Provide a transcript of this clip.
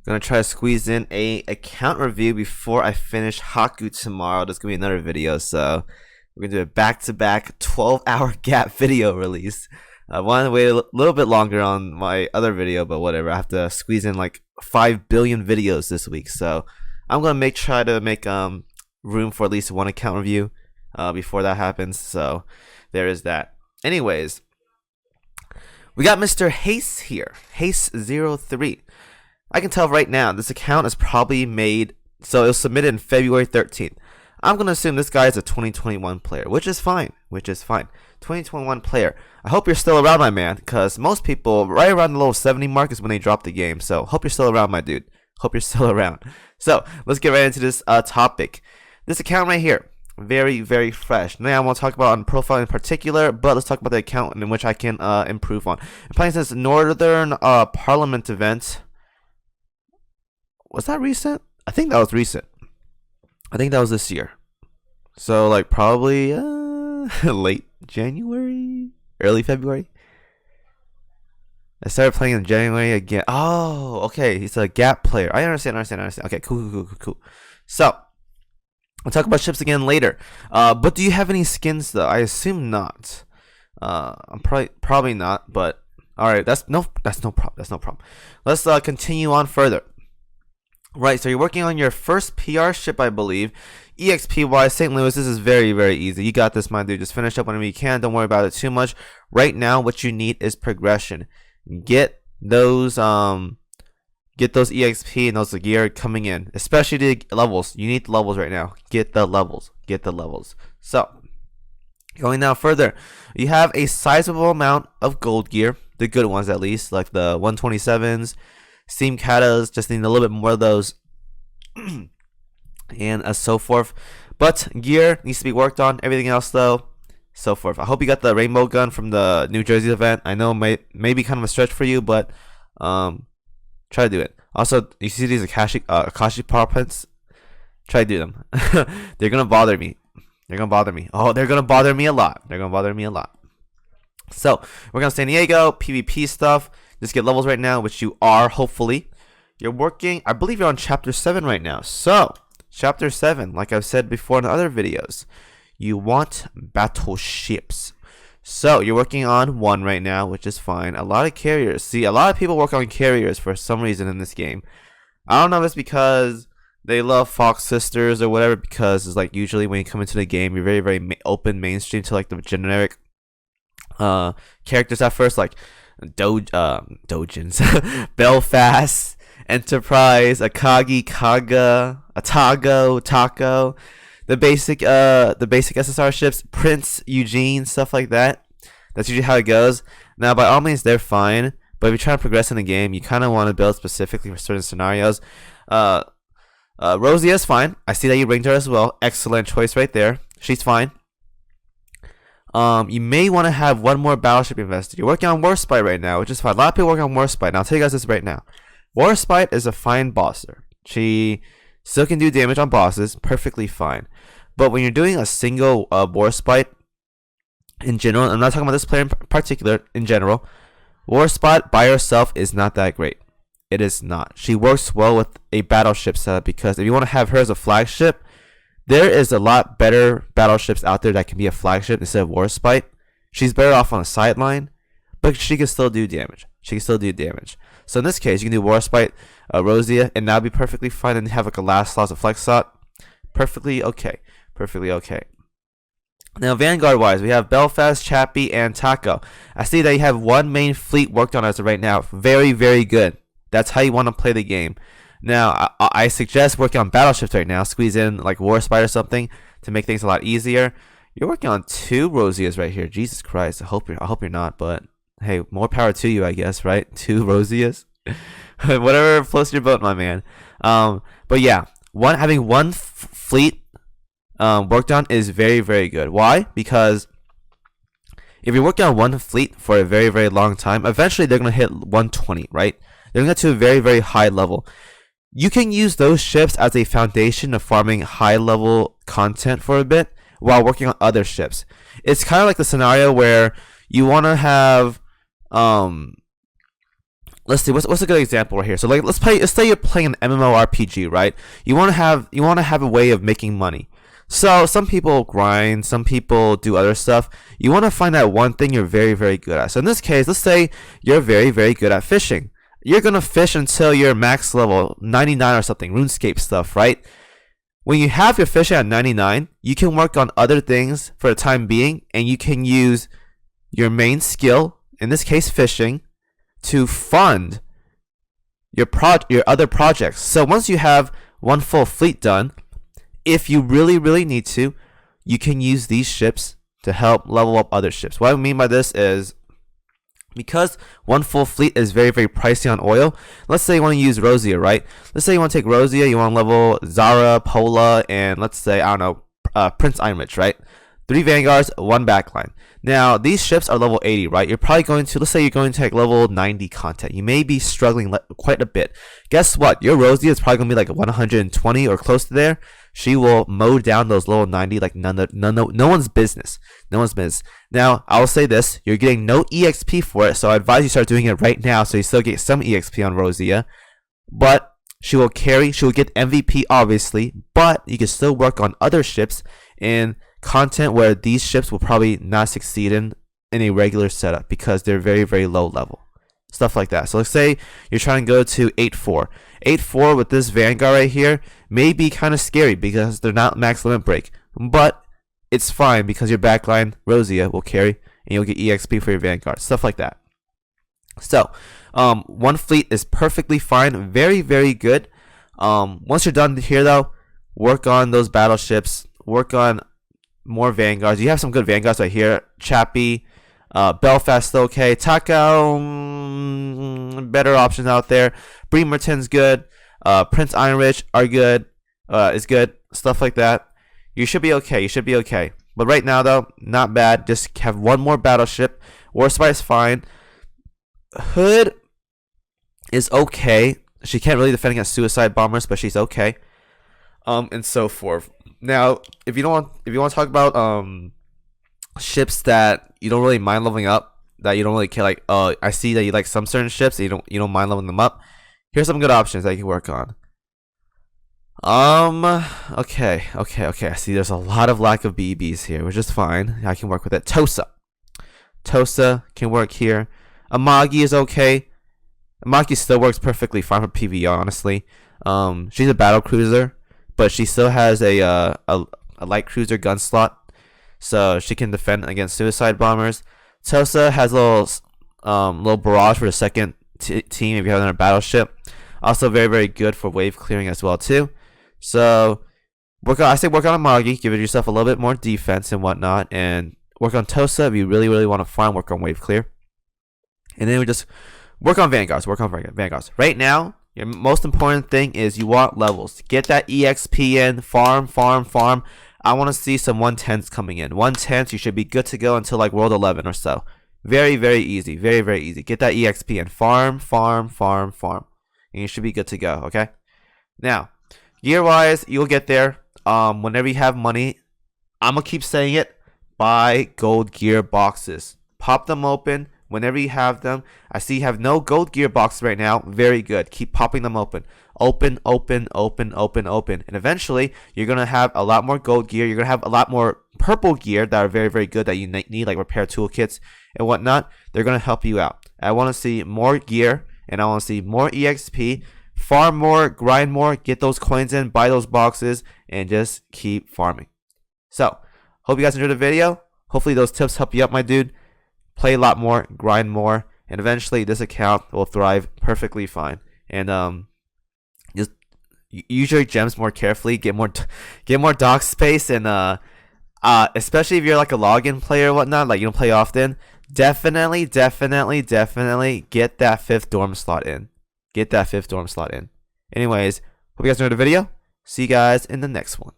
Gonna try to squeeze in a account review before I finish Haku tomorrow. There's gonna be another video, so we're gonna do a back-to-back 12-hour gap video release. I wanted to wait a little bit longer on my other video, but whatever. I have to squeeze in like 5 billion videos this week, so I'm gonna try to make room for at least one account review before that happens. So there is that. Anyways, we got Mr. Haste here, Haste03. I can tell right now this account is probably made, so it was submitted in February 13th. I'm gonna assume this guy is a 2021 player, which is fine. 2021 player. I hope you're still around, my man, because most people right around the low 70 mark is when they drop the game. So hope you're still around, my dude. Hope you're still around. So let's get right into this topic. This account right here, very, very fresh. Now I want to talk about on profile in particular, but let's talk about the account in which I can improve on. I'm playing this Northern Parliament event. Was that recent? I think that was recent. I think that was this year. So like probably late January, early February. I started playing in January again. Oh, okay. He's a gap player. I understand. Okay, cool. So I'll talk about ships again later. But do you have any skins though? I assume not. I'm probably not. But all right, that's no problem. Let's continue on further. Right, so you're working on your first PR ship, I believe. EXP-wise, St. Louis, this is very, very easy. You got this, my dude. Just finish up whenever you can. Don't worry about it too much. Right now, what you need is progression. Get those EXP and those gear coming in, especially the levels. You need the levels right now. Get the levels. So, going now further, you have a sizable amount of gold gear, the good ones at least, like the 127s. Steam katas, just need a little bit more of those and so forth. But gear needs to be worked on. Everything else though, so forth. I hope you got the rainbow gun from the New Jersey event. I know maybe kind of a stretch for you, but try to do it. Also, you see these Akashi power plants? Try to do them. They're gonna bother me. Oh, they're gonna bother me a lot. So we're gonna San Diego PvP stuff. Just get levels right now, which you are, hopefully. You're working, I believe you're on Chapter 7 right now. So, Chapter 7, like I've said before in other videos, you want battleships. So, you're working on 1 right now, which is fine. A lot of carriers. See, a lot of people work on carriers for some reason in this game. I don't know if it's because they love Fox Sisters or whatever, because it's like usually when you come into the game, you're very, very open mainstream to like the generic characters at first, like Dojins, Belfast, Enterprise, Akagi, Kaga, Atago, Taco, the basic SSR ships, Prince, Eugene, stuff like that. That's usually how it goes. Now, by all means, they're fine, but if you're trying to progress in the game, you kind of want to build specifically for certain scenarios. Rosia is fine. I see that you ranked her as well. Excellent choice right there. She's fine. You may want to have one more battleship invested. You're working on Warspite right now, which is fine. A lot of people working on Warspite. Now, I'll tell you guys this right now. Warspite is a fine bosser. She still can do damage on bosses, perfectly fine. But when you're doing a single Warspite, in general, I'm not talking about this player in particular, in general, Warspite by herself is not that great. It is not. She works well with a battleship setup, because if you want to have her as a flagship, there is a lot better battleships out there that can be a flagship instead of Warspite. She's better off on a sideline, but she can still do damage. So in this case, you can do Warspite, Rosia, and that'll be perfectly fine. And have like a last slot of flex slot. Perfectly okay. Now, Vanguard wise, we have Belfast, Chappie, and Taco. I see that you have one main fleet worked on as of right now. Very, very good. That's how you want to play the game. Now, I suggest working on battleships right now. Squeeze in like Warspite or something to make things a lot easier. You're working on 2 Rosias right here. Jesus Christ. I hope you're not, but hey, more power to you, I guess, right? 2 Rosias. Whatever floats your boat, my man. But yeah, having one fleet worked on is very, very good. Why? Because if you're working on one fleet for a very, very long time, eventually they're going to hit 120, right? They're going to get to a very, very high level. You can use those ships as a foundation of farming high level content for a bit while working on other ships. It's kind of like the scenario where you want to have let's see what's a good example right here. So like let's say you're playing an MMORPG, right? You want to have a way of making money. So some people grind, some people do other stuff. You want to find that one thing you're very, very good at. So in this case, let's say you're very, very good at fishing. You're gonna fish until you're max level 99 or something, RuneScape stuff, right? When you have your fishing at 99, you can work on other things for the time being, and you can use your main skill, in this case fishing, to fund your other projects. So once you have one full fleet done, if you really, really need to, you can use these ships to help level up other ships. What I mean by this is, because one full fleet is very, very pricey on oil, let's say you want to use Rosia, right? Let's say you want to take Rosia, you want to level Zara, Pola, and let's say, I don't know, Prince Heinrich, right? 3 Vanguards, 1 backline. Now, these ships are level 80, right? You're probably going to, let's say you're going to take level 90 content. You may be struggling quite a bit. Guess what? Your Rosia is probably going to be like 120 or close to there. She will mow down those level 90 like no one's business. No one's business. Now, I'll say this. You're getting no EXP for it, so I advise you start doing it right now so you still get some EXP on Rosia. But she will get MVP, obviously, but you can still work on other ships and content where these ships will probably not succeed in a regular setup because they're very, very low level. Stuff like that. So let's say you're trying to go to 8-4. 8-4 with this Vanguard right here may be kind of scary because they're not max limit break. But it's fine because your backline, Rosia, will carry and you'll get EXP for your Vanguard. Stuff like that. So, one fleet is perfectly fine. Very, very good. Once you're done here though, work on those battleships. Work on more Vanguards. You have some good Vanguards right here. Chappie, Belfast, okay. Takao, better options out there. Bremerton's good. Prince Heinrich are good. Is good. Stuff like that. You should be okay. You should be okay. But right now, though, not bad. Just have one more battleship. Warspite is fine. Hood is okay. She can't really defend against suicide bombers, but she's okay. And so forth. Now, if you want to talk about ships that you don't really mind leveling up, that you don't really care, like I see that you like some certain ships, and you don't mind leveling them up. Here's some good options that you can work on. Okay. I see there's a lot of lack of BBs here, which is fine. I can work with it. Tosa can work here. Amagi is okay. Amagi still works perfectly fine for PvE, honestly. She's a battle cruiser, but she still has a light cruiser gun slot, so she can defend against suicide bombers. Tosa has a little barrage for the second team if you have another battleship. Also very, very good for wave clearing as well too. So work on Amagi, give yourself a little bit more defense and whatnot, and work on Tosa if you really, really want to farm. Work on wave clear, and then we just work on Vanguards. Right now, your most important thing is you want levels. Get that EXP in. Farm. I want to see some 110s coming in. 110s, you should be good to go until like World 11 or so. Very, very easy. Very, very easy. Get that EXP in. Farm. And you should be good to go, okay? Now, gear-wise, you'll get there. Whenever you have money, I'm going to keep saying it. Buy gold gear boxes. Pop them open. Whenever you have them, I see you have no gold gear boxes right now. Very good. Keep popping them open. Open. And eventually, you're going to have a lot more gold gear. You're going to have a lot more purple gear that are very, very good that you need, like repair toolkits and whatnot. They're going to help you out. I want to see more gear, and I want to see more EXP. Farm more, grind more, get those coins in, buy those boxes, and just keep farming. So, hope you guys enjoyed the video. Hopefully, those tips help you out, my dude. Play a lot more, grind more, and eventually this account will thrive perfectly fine. And just use your gems more carefully, get more dock space, and especially if you're like a login player or whatnot, like you don't play often, definitely get that 5th dorm slot in. Anyways, hope you guys enjoyed the video. See you guys in the next one.